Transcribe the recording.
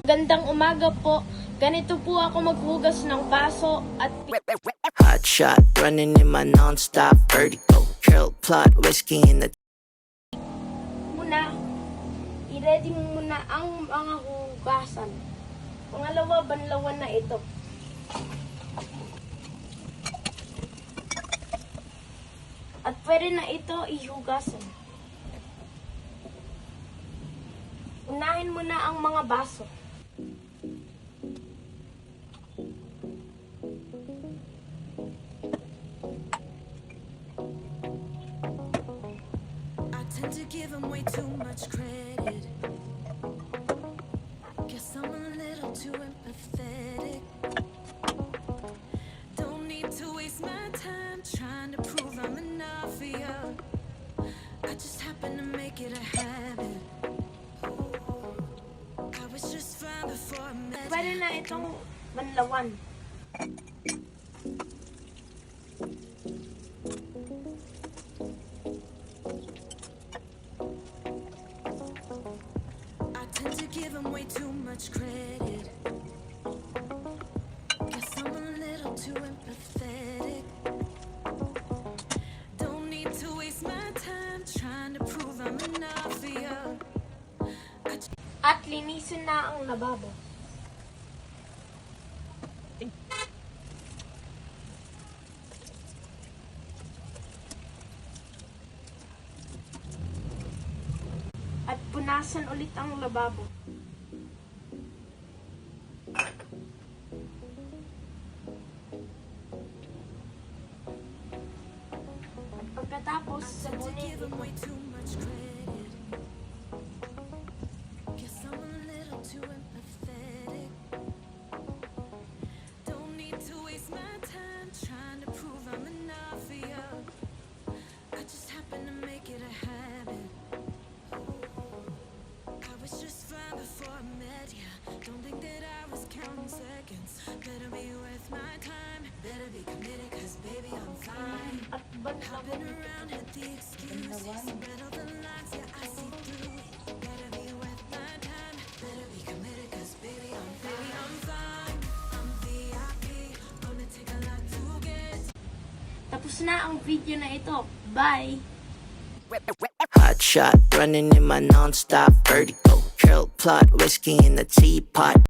Gandang umaga po. Ganito po ako maghugas ng baso at Hot shot, running in my non-stop vertigo. Curl plot, whiskey in the muna. I-ready mo muna ang mga hugasan. Pangalawa, banlawan na ito. At pwede na ito ihugasan. Unahin mo na ang mga baso. Tend to give them way too much credit. Guess I'm a little too empathetic. Don't need to waste my time trying to prove I'm enough for you. I just happen to make it a habit. I was just fine before I met Pwede na itong banlawan. give them way too much credit. Guess I'm a little too empathetic. Don't need to waste my time trying to prove I'm enough for you. At linisin na ang lababo. At punasan ulit ang lababo. At pagkatapos, sabunin ito. Way too much credit. Guess I'm a little too empathetic. Don't need to waste my time trying to prove I'm enough for you. I just happen to make it a habit. I was just fine before I met ya. Don't think that I was counting seconds. Better be worth my time. Better be committed, cause baby I'm fine. At Hopping around at the excuses. Read all the lines, yeah, I see through it. Better be worth my time. Better be committed, cause baby I'm fine. I'm VIP. Gonna take a lot to get. Tapos na ang video na ito. Bye! hot shot, running in my non-stop vertigo. Curl plot, whiskey in the teapot.